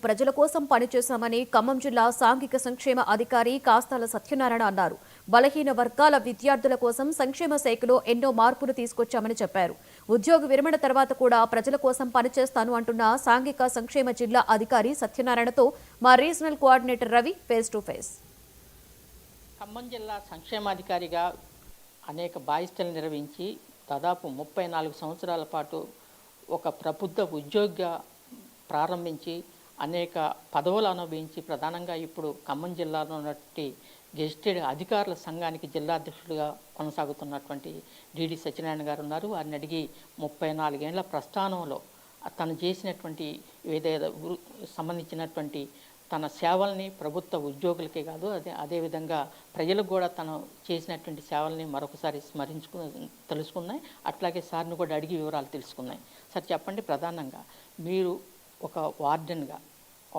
ప్రజల కోసం పనిచేశామని ఖమ్మం జిల్లా సాంఘిక సంక్షేమ అధికారి కాస్తాల సత్యనారాయణ అన్నారు. బలహీన వర్గాల విద్యార్థుల కోసం సంక్షేమ శాఖలో ఎన్నో మార్పులు తీసుకొచ్చామని చెప్పారు. ఉద్యోగ విరమణ తర్వాత కూడా ప్రజల కోసం పనిచేస్తాను అంటున్న సాంఘిక సంక్షేమ జిల్లా అధికారి సత్యనారాయణతో మా regional coordinator Ravi face to face. Khammam జిల్లా సంక్షేమాధికారిగా అనేక బాధ్యతలు నిర్వహించి దాదాపు 34 సంవత్సరాల పాటు ఒక ప్రబుద్ధ ఉద్యోగిగా ప్రారంభించి అనేక పదవులు అనుభవించి ప్రధానంగా ఇప్పుడు ఖమ్మం జిల్లాలో ఉన్నటువంటి గెజిటెడ్ అధికారుల సంఘానికి జిల్లా అధ్యక్షుడిగా కొనసాగుతున్నటువంటి డిడి సత్యనారాయణ గారు ఉన్నారు. వారిని అడిగి 34 ఏళ్ల ప్రస్థానంలో తను చేసినటువంటి ఏదైతే సంబంధించినటువంటి తన సేవల్ని ప్రభుత్వ ఉద్యోగులకే కాదు అదేవిధంగా ప్రజలకు కూడా తను చేసినటువంటి సేవల్ని మరొకసారి తెలుసుకున్నాయి. అట్లాగే సార్ని కూడా అడిగి వివరాలు తెలుసుకున్నాయి. సార్ చెప్పండి, ప్రధానంగా మీరు ఒక వార్డెన్గా,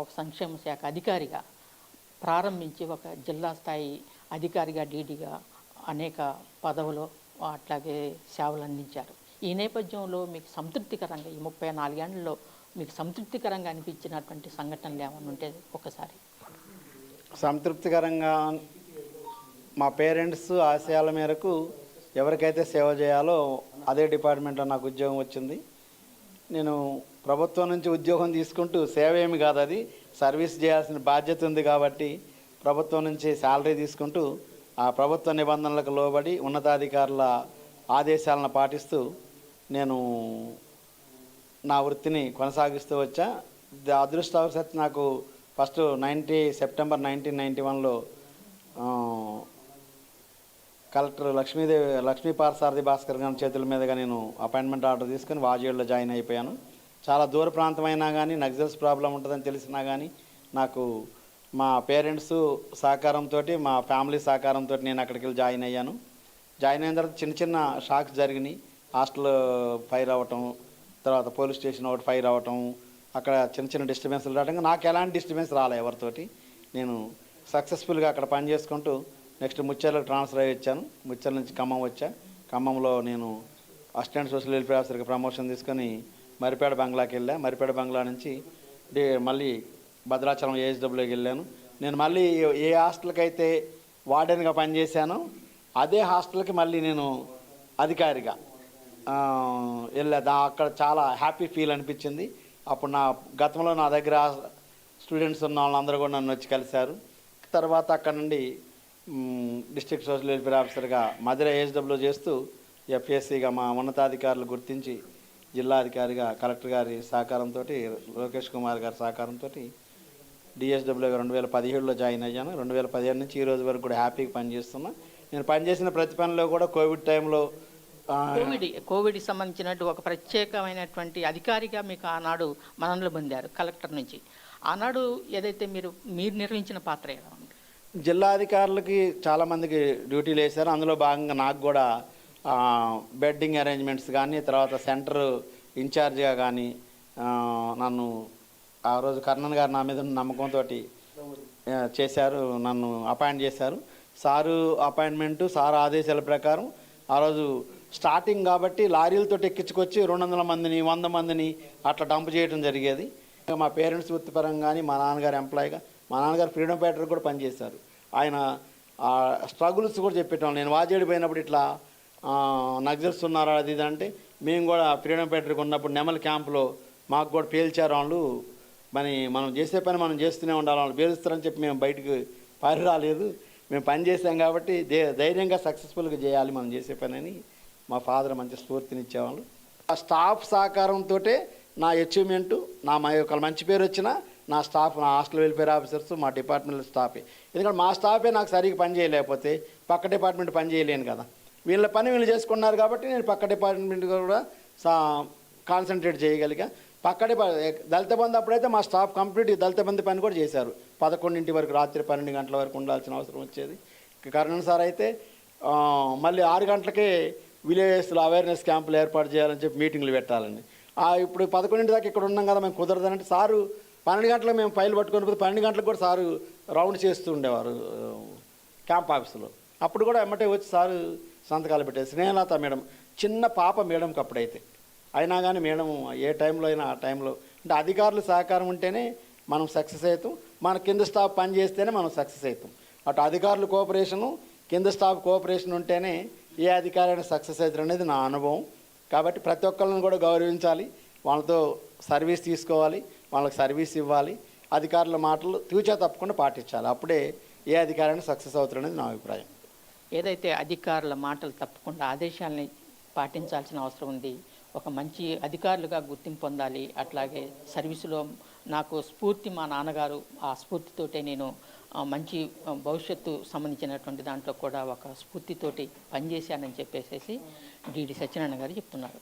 ఒక సంక్షేమ శాఖ అధికారిగా ప్రారంభించి ఒక జిల్లా స్థాయి అధికారిగా డీడీగా అనేక పదవులు అట్లాగే సేవలు అందించారు. ఈ నేపథ్యంలో మీకు సంతృప్తికరంగా ఈ 34 ఏళ్లలో మీకు సంతృప్తికరంగా అనిపించినటువంటి సంఘటనలు ఏమైనా ఉంటే ఒకసారి. సంతృప్తికరంగా మా పేరెంట్స్ ఆశయాల మేరకు ఎవరికైతే సేవ చేయాలో అదే డిపార్ట్మెంట్లో నాకు ఉద్యోగం వచ్చింది. నేను ప్రభుత్వం నుంచి ఉద్యోగం తీసుకుంటూ సేవ ఏమి కాదు, అది సర్వీస్ చేయాల్సిన బాధ్యత ఉంది కాబట్టి ప్రభుత్వం నుంచి శాలరీ తీసుకుంటూ ఆ ప్రభుత్వ నిబంధనలకు లోబడి ఉన్నతాధికారుల ఆదేశాలను పాటిస్తూ నేను నా వృత్తిని కొనసాగిస్తూ వచ్చా. అదృష్టవశాత్తు నాకు ఫస్ట్ సెప్టెంబర్ 1991లో కలెక్టర్ లక్ష్మీ పార్సారథి భాస్కర్ గారి చేతుల మీదుగా నేను అపాయింట్మెంట్ ఆర్డర్ తీసుకొని వాజేడులో జాయిన్ అయిపోయాను. చాలా దూర ప్రాంతమైనా కానీ నక్సల్స్ ప్రాబ్లం ఉంటుందని తెలిసినా కానీ నాకు మా పేరెంట్స్ సహకారంతో, మా ఫ్యామిలీ సహకారంతో నేను అక్కడికి వెళ్ళి జాయిన్ అయ్యాను. జాయిన్ అయిన తర్వాత చిన్న చిన్న షాక్స్ జరిగినాయి. హాస్టల్ ఫైర్ అవ్వటం, తర్వాత పోలీస్ స్టేషన్ ఒకటి ఫైర్ అవ్వటం, అక్కడ చిన్న చిన్న డిస్టర్బెన్స్లు రావడం. నాకు ఎలాంటి డిస్టర్బెన్స్ రాలే ఎవరితోటి. నేను సక్సెస్ఫుల్గా అక్కడ పని చేసుకుంటూ నెక్స్ట్ ముచ్చెర్లకు ట్రాన్స్ఫర్ అయ్యి వచ్చాను. ముచ్చెర్ల నుంచి ఖమ్మం వచ్చా. ఖమ్మంలో నేను అసిస్టెంట్ సోషల్ వెల్ఫేర్ ఆఫీసర్గా ప్రమోషన్ తీసుకొని మరిపేడ బంగ్లాకి వెళ్ళా. మరిపేడ బంగ్లా నుంచి మళ్ళీ భద్రాచలం ఏఎస్డబ్ల్యూకి వెళ్ళాను. నేను మళ్ళీ ఏ హాస్టల్కి అయితే వార్డెన్గా పనిచేశానో అదే హాస్టల్కి మళ్ళీ నేను అధికారిగా వెళ్ళా. అక్కడ చాలా హ్యాపీ ఫీల్ అనిపించింది. అప్పుడు గతంలో నా దగ్గర స్టూడెంట్స్ ఉన్న వాళ్ళందరూ కూడా నన్ను వచ్చి కలిశారు. తర్వాత అక్కడ నుండి డిస్ట్రిక్ట్ సోషల్ వెల్ఫేర్ ఆఫీసర్గా మధుర ఏఎస్డబ్ల్యూ చేస్తూ ఎఫ్ఎస్సిగా మా ఉన్నతాధికారులు గుర్తించి జిల్లా అధికారిగా కలెక్టర్ గారి సహకారంతో, లోకేష్ కుమార్ గారి సహకారంతో డిఎస్డబ్ల్యూగా 2017లో జాయిన్ అయ్యాను. 2017 నుంచి ఈ రోజు వరకు కూడా హ్యాపీగా పనిచేస్తున్నా. నేను పనిచేసిన ప్రతి పనిలో కూడా కోవిడ్ టైంలో కోవిడ్కి సంబంధించినట్టు ఒక ప్రత్యేకమైనటువంటి అధికారిగా మీకు ఆనాడు మన్ననలు పొందారు కలెక్టర్ నుంచి. ఆనాడు ఏదైతే మీరు నిర్వహించిన పాత్ర ఎలా ఉంది? జిల్లా అధికారులకి చాలామందికి డ్యూటీలు వేశారు. అందులో భాగంగా నాకు కూడా బెడ్డింగ్ అరేంజ్మెంట్స్ కానీ, తర్వాత సెంటర్ ఇన్ఛార్జిగా కానీ నన్ను ఆ రోజు కర్ణన్ గారు నా మీద నమ్మకంతో చేశారు, నన్ను అపాయింట్ చేశారు. సారు అపాయింట్మెంటు, సారు ఆదేశాల ప్రకారం ఆ రోజు స్టార్టింగ్ కాబట్టి లారీలతో ఎక్కించుకొచ్చి 200 మందిని 100 మందిని అట్లా డంప్ చేయడం జరిగేది. మా పేరెంట్స్ వృత్తిపరంగా కానీ, మా నాన్నగారు ఎంప్లాయీగా, మా నాన్నగారు ఫ్రీడమ్ ఫైటర్ కూడా పనిచేశారు. ఆయన స్ట్రగుల్స్ కూడా చెప్పేటోళ్ళు. నేను వాజేడి పోయినప్పుడు ఇట్లా నక్సల్స్ ఉన్నారా అది ఇది అంటే, మేము కూడా ఫ్రీడమ్ ఫైటర్కి ఉన్నప్పుడు నెమల్ క్యాంపులో మాకు కూడా పేల్చారు వాళ్ళు. మనం చేసే పని మనం చేస్తూనే ఉండాలి, వాళ్ళు పేలుస్తారని చెప్పి మేము బయటకు పారి రాలేదు. మేము పని చేసాం కాబట్టి ధైర్యంగా సక్సెస్ఫుల్గా చేయాలి మనం చేసే పని అని మా ఫాదర్ మంచి స్ఫూర్తినిచ్చేవాళ్ళు. ఆ స్టాఫ్ సహకారంతో నా అచీవ్మెంటు, నా యొక్క మంచి పేరు వచ్చిన నా స్టాఫ్, నా హాస్టల్ వెల్ఫేర్ ఆఫీసర్స్, మా డిపార్ట్మెంట్ స్టాఫే. ఎందుకంటే మా స్టాఫే నాకు సరిగ్గా పని చేయలేకపోతే పక్క డిపార్ట్మెంట్ పని చేయలేను కదా. వీళ్ళ పని వీళ్ళు చేసుకున్నారు కాబట్టి నేను పక్క డిపార్ట్మెంట్ కూడా కాన్సన్ట్రేట్ చేయగలిగా. పక్క దళిత బంధు అప్పుడైతే మా స్టాఫ్ కంప్లీట్ దళిత బంధు పని కూడా చేశారు. 11 వరకు, రాత్రి 12 గంటల వరకు ఉండాల్సిన అవసరం వచ్చేది. కర్ణన్ సార్ అయితే మళ్ళీ 6 గంటలకే విలేజెస్లో అవేర్నెస్ క్యాంపులు ఏర్పాటు చేయాలని చెప్పి మీటింగ్లు పెట్టాలని. ఇప్పుడు 11 దాకా ఇక్కడ ఉన్నాం కదా, మేము కుదరదనంటే సారు 12 గంటలకు మేము ఫైల్ పట్టుకొని పోతే 12 గంటలకు కూడా సారు రౌండ్ చేస్తూ ఉండేవారు క్యాంప్ ఆఫీసులో. అప్పుడు కూడా ఎమ్మటే వచ్చి సారు సంతకాలు పెట్టేది. స్నేహలత మేడం, చిన్న పాప మేడంకి అప్పుడైతే, అయినా కానీ మేడం ఏ టైంలో అయినా ఆ టైంలో అంటే అధికారుల సహకారం ఉంటేనే మనం సక్సెస్ అవుతాం. మన కింద స్టాఫ్ పని చేస్తేనే మనం సక్సెస్ అవుతాం. అటు అధికారులు కోఆపరేషను, కింద స్టాఫ్ కోఆపరేషన్ ఉంటేనే ఏ అధికారైనా సక్సెస్ అవుతారు అనేది నా అనుభవం. కాబట్టి ప్రతి ఒక్కళ్ళని కూడా గౌరవించాలి, వాళ్ళతో సర్వీస్ తీసుకోవాలి, వాళ్ళకి సర్వీస్ ఇవ్వాలి, అధికారుల మాటలు తూచా తప్పకుండా పాటించాలి. అప్పుడే ఏ అధికారైనా సక్సెస్ అవుతారు అనేది నా అభిప్రాయం. ఏదైతే అధికారుల మాటలు తప్పకుండా ఆదేశాలని పాటించాల్సిన అవసరం ఉంది. ఒక మంచి అధికారులుగా గుర్తింపు పొందాలి. అట్లాగే సర్వీసులో నాకు స్ఫూర్తి మా నాన్నగారు, ఆ స్ఫూర్తితోటే నేను మంచి భవిష్యత్తు సంబంధించినటువంటి దాంట్లో కూడా ఒక స్ఫూర్తితోటి పనిచేశానని చెప్పేసి డిడి సత్యనారాయణ గారు చెప్తున్నారు.